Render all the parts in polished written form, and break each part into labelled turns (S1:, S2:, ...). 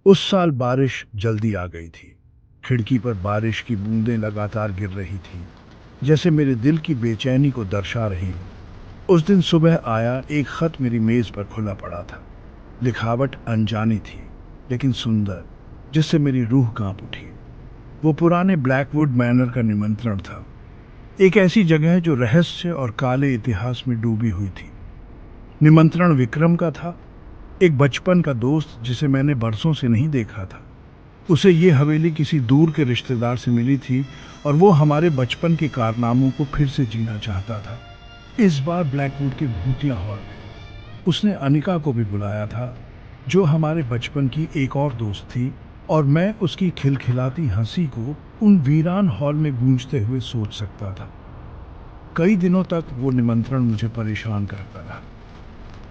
S1: उस साल बारिश जल्दी आ गई थी। खिड़की पर बारिश की बूंदें लगातार गिर रही थीं, जैसे मेरे दिल की बेचैनी को दर्शा रही हो। उस दिन सुबह आया, एक खत मेरी मेज पर खुला पड़ा था। लिखावट अनजानी थी, लेकिन सुंदर, जिससे मेरी रूह कांप उठी। वो पुराने ब्लैकवुड मैनर का निमंत्रण था, एक ऐसी जगह जो रहस्य और काले इतिहास में डूबी हुई थी। निमंत्रण विक्रम का था, एक बचपन का दोस्त जिसे मैंने बरसों से नहीं देखा था। उसे ये हवेली किसी दूर के रिश्तेदार से मिली थी और वो हमारे बचपन के कारनामों को फिर से जीना चाहता था। इस बार ब्लैकवुड के भूतिया हॉल में उसने अनिका को भी बुलाया था, जो हमारे बचपन की एक और दोस्त थी, और मैं उसकी खिलखिलाती हंसी को उन वीरान हॉल में गूंजते हुए सोच सकता था। कई दिनों तक वो निमंत्रण मुझे परेशान करता रहा।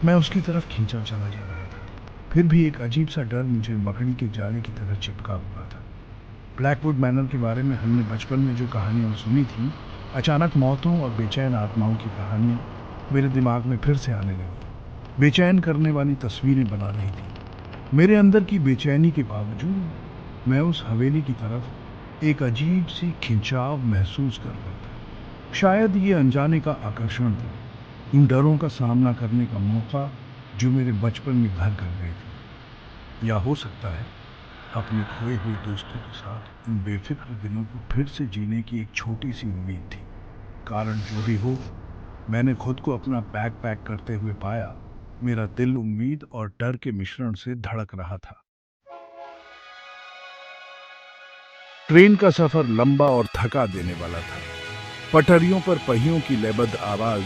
S1: मैं उसकी तरफ खींचा चला जा रहा था, फिर भी एक अजीब सा डर मुझे मकड़ी के जाले की तरह चिपका हुआ था। ब्लैकवुड मैनर के बारे में हमने बचपन में जो कहानियाँ सुनी थी, अचानक मौतों और बेचैन आत्माओं की कहानियाँ मेरे दिमाग में फिर से आने लगी। बेचैन करने वाली तस्वीरें बना रही थी। मेरे अंदर की बेचैनी के बावजूद मैं उस हवेली की तरफ एक अजीब सी खिंचाव महसूस कर रहा था। शायद ये अनजाने का आकर्षण था, इन डरों का सामना करने का मौका जो मेरे बचपन में घर कर गए थे। या हो सकता है अपने खोए हुए दोस्तों के साथ इन बेफिक्र दिनों को फिर से जीने की एक छोटी सी उम्मीद थी। कारण जो भी हो, मैंने खुद को अपना बैग पैक करते हुए पाया। मेरा दिल उम्मीद और डर के मिश्रण से धड़क रहा था। ट्रेन का सफर लंबा और थका देने वाला था। पटरियों पर पहियों की लयबद्ध आवाज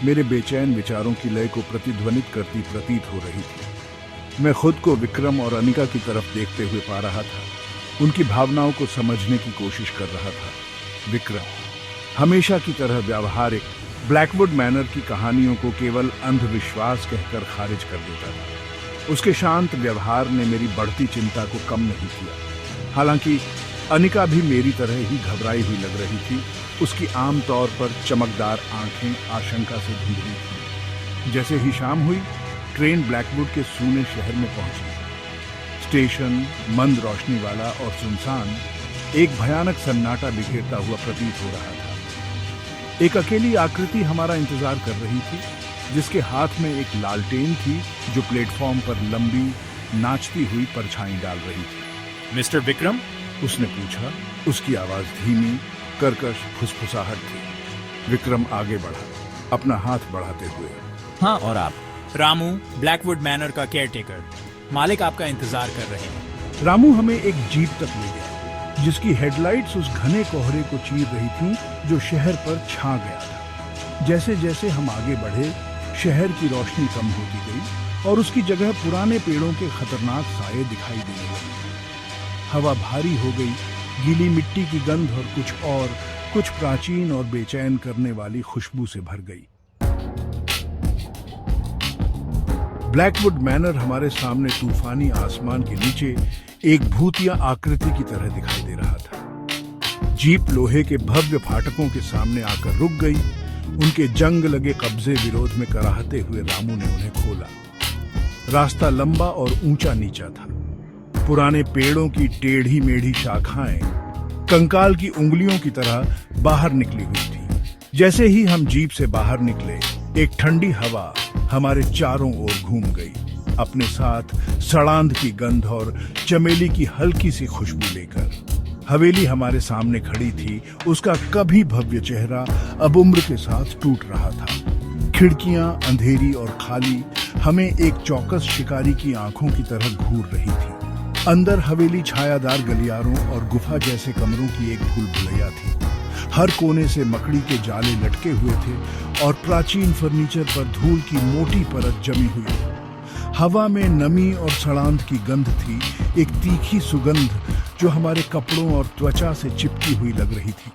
S1: मेरे बेचैन विचारों की लय को प्रतिध्वनित करती प्रतीत हो रही थी। मैं खुद को विक्रम और अनिका की तरफ देखते हुए पा रहा था, उनकी भावनाओं को समझने की कोशिश कर रहा था। विक्रम हमेशा की तरह व्यावहारिक, ब्लैकवुड मैनर की कहानियों को केवल अंधविश्वास कहकर खारिज कर देता था। उसके शांत व्यवहार ने मेरी बढ़ती चिंता को कम नहीं किया। हालांकि अनिका भी मेरी तरह ही घबराई हुई लग रही थी। उसकी आमतौर पर चमकदार आंखें आशंका से भीग रही थीं। जैसे ही शाम हुई, ट्रेन ब्लैकवुड के सूने शहर में पहुंची। स्टेशन मंद रोशनी वाला और सुनसान, एक भयानक सन्नाटा बिखेरता हुआ प्रतीत हो रहा था। एक अकेली आकृति हमारा इंतजार कर रही थी, जिसके हाथ में एक लालटेन थी जो प्लेटफॉर्म पर लंबी नाचती हुई परछाई डाल रही थी।
S2: मिस्टर विक्रम?
S1: उसने पूछा। उसकी आवाज धीमी, कर्कश फुसफुसाहट थी। विक्रम आगे बढ़ा, अपना हाथ बढ़ाते हुए।
S2: हाँ, और आप? रामू, ब्लैकवुड मैनर का केयरटेकर। मालिक आपका इंतजार कर रहे हैं।
S1: रामू हमें एक जीप तक ले गया, जिसकी हेडलाइट्स उस घने कोहरे को चीर रही थीं जो शहर पर छा गया था। जैसे जैसे हम आगे बढ़े, शहर की रोशनी कम होती गई और उसकी जगह पुराने पेड़ों के खतरनाक साये दिखाई देने लगे। हवा भारी हो गई, गीली मिट्टी की गंध और कुछ प्राचीन और बेचैन करने वाली खुशबू से भर गई। ब्लैकवुड मैनर हमारे सामने तूफानी आसमान के नीचे एक भूतिया आकृति की तरह दिखाई दे रहा था। जीप लोहे के भव्य फाटकों के सामने आकर रुक गई। उनके जंग लगे कब्जे विरोध में कराहते हुए रामू ने उन्हें खोला। रास्ता लंबा और ऊंचा नीचा था। पुराने पेड़ों की टेढ़ी मेढ़ी शाखाएं कंकाल की उंगलियों की तरह बाहर निकली हुई थी। जैसे ही हम जीप से बाहर निकले, एक ठंडी हवा हमारे चारों ओर घूम गई, अपने साथ सड़ांध की गंध और चमेली की हल्की सी खुशबू लेकर। हवेली हमारे सामने खड़ी थी। उसका कभी भव्य चेहरा अब उम्र के साथ टूट रहा था। खिड़कियां अंधेरी और खाली हमें एक चौकस शिकारी की आंखों की तरह घूर रही थी। अंदर हवेली छायादार गलियारों और गुफा जैसे कमरों की एक भूल भुलैया थी। हर कोने से मकड़ी के जाले लटके हुए थे और प्राचीन फर्नीचर पर धूल की मोटी परत जमी हुई थी। हवा में नमी और सड़ांध की गंध थी, एक तीखी सुगंध जो हमारे कपड़ों और त्वचा से चिपकी हुई लग रही थी।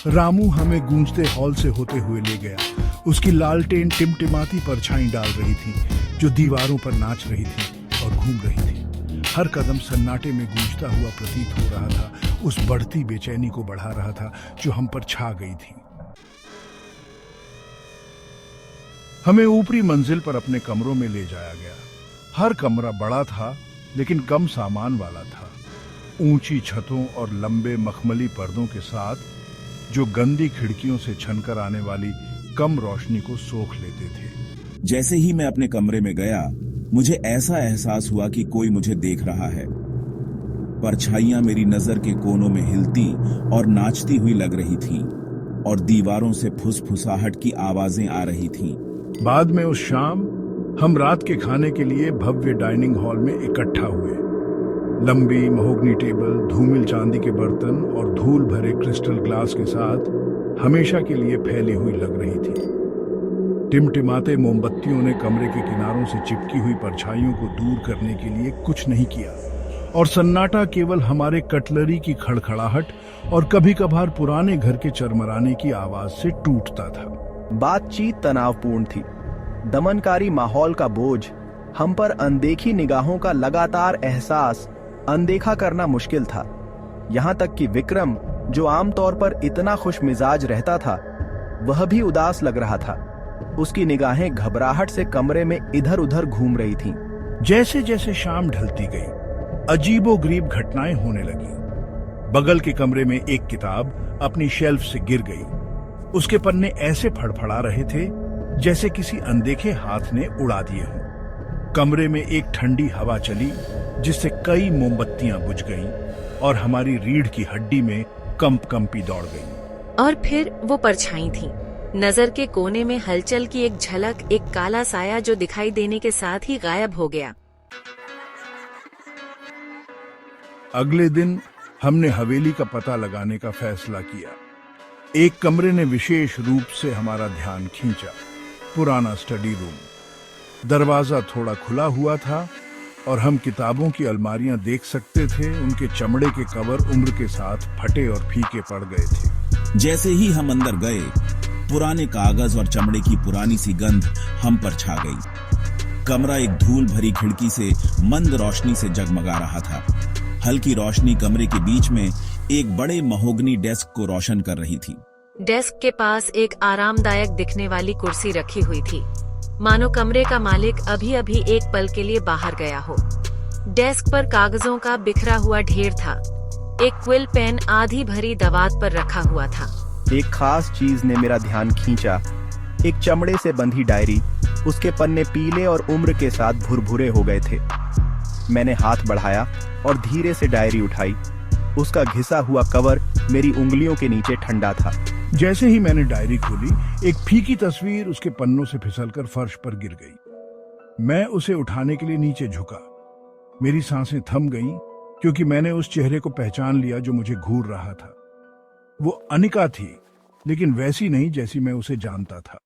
S1: रामू हमें गूंजते हॉल से होते हुए ले गया। उसकी लालटेन टिमटिमाती परछाई डाल रही थी, जो दीवारों पर नाच रही थी और घूम रही थी। हर कदम सन्नाटे में गूंजता हुआ प्रतीत हो रहा था, उस बढ़ती बेचैनी को बढ़ा रहा था जो हम पर छा गई थी। हमें ऊपरी मंजिल पर अपने कमरों में ले जाया गया। हर कमरा बड़ा था लेकिन कम सामान वाला था। ऊंची छतों और लंबे मखमली पर्दों के साथ जो गंदी खिड़कियों से छनकर आने वाली कम रोशनी को सोख लेते थे।
S3: जैसे ही मैं अपने कमरे में गया, मुझे ऐसा एहसास हुआ कि कोई मुझे देख रहा है। परछाइयां मेरी नजर के कोनों में हिलती और नाचती हुई लग रही थीं, और दीवारों से फुसफुसाहट की आवाजें आ रही थीं।
S1: बाद में उस शाम हम रात के खाने के लिए भव्य डाइनिंग हॉल में इकट्ठा हुए। लंबी महोगनी टेबल, धूमिल चांदी के बर्तन और धूल भरे क्रिस्टल ग्लास के साथ हमेशा के लिए फैली हुई लग रही थी। टिमटिमाते मोमबत्तियों ने कमरे के किनारों से चिपकी हुई परछाइयों को दूर करने के लिए कुछ नहीं किया, और सन्नाटा केवल हमारे कटलरी की खड़खड़ाहट और कभी कभार पुराने घर के चरमराने की आवाज से टूटता था।
S4: बातचीत तनावपूर्ण थी। दमनकारी माहौल का बोझ, हम पर अनदेखी निगाहों का लगातार एहसास अनदेखा करना मुश्किल था। यहाँ तक कि विक्रम, जो आमतौर पर इतना खुश मिजाज रहता था, वह भी उदास लग रहा था। उसकी निगाहें घबराहट से कमरे में इधर उधर घूम रही थीं।
S1: जैसे जैसे शाम ढलती गई, अजीबोगरीब घटनाएं होने लगी। बगल के कमरे में एक किताब अपनी शेल्फ से गिर गई। उसके पन्ने ऐसे फड़फड़ा रहे थे जैसे किसी अनदेखे हाथ ने उड़ा दिए हों। कमरे में एक ठंडी हवा चली जिससे कई मोमबत्तियां बुझ गईं और हमारी रीढ़ की हड्डी में कंपी दौड़ गई।
S5: और फिर वो परछाई थी। नजर के कोने में हलचल की एक झलक, एक काला साया जो दिखाई देने के साथ ही गायब हो गया।
S1: अगले दिन हमने हवेली का पता लगाने का फैसला किया। एक कमरे ने विशेष रूप से हमारा ध्यान खींचा, पुराना स्टडी रूम। दरवाजा थोड़ा खुला हुआ था और हम किताबों की अलमारियां देख सकते थे। उनके चमड़े के कवर उम्र के साथ फटे और फीके पड़ गए थे।
S3: जैसे ही हम अंदर गए, पुराने कागज और चमड़े की पुरानी सी गंध हम पर छा गई। कमरा एक धूल भरी खिड़की से मंद रोशनी से जगमगा रहा था। हल्की रोशनी कमरे के बीच में एक बड़े महोगनी डेस्क को रोशन कर रही थी।
S5: डेस्क के पास एक आरामदायक दिखने वाली कुर्सी रखी हुई थी, मानो कमरे का मालिक अभी अभी एक पल के लिए बाहर गया हो। डेस्क पर कागजों का बिखरा हुआ ढेर था। एक क्विल पेन आधी भरी दवात पर रखा हुआ था।
S4: एक खास चीज ने मेरा ध्यान खींचा। एक चमड़े से बंधी डायरी। उसके पन्ने पीले और उम्र के साथ भुरभुरे हो गए थे। मैंने हाथ बढ़ाया और धीरे से डायरी उठाई। उसका घिसा हुआ कवर मेरी उंगलियों के नीचे ठंडा था।
S1: जैसे ही मैंने डायरी खोली, एक फीकी तस्वीर उसके पन्नों से फिसलकर फर्श पर गिर गई। मैं उसे उठाने के लिए नीचे झुका। मेरी सांसें थम गईं क्योंकि मैंने उस चेहरे को पहचान लिया जो मुझे घूर रहा था। वो अनिका थी, लेकिन वैसी नहीं जैसी मैं उसे जानता था।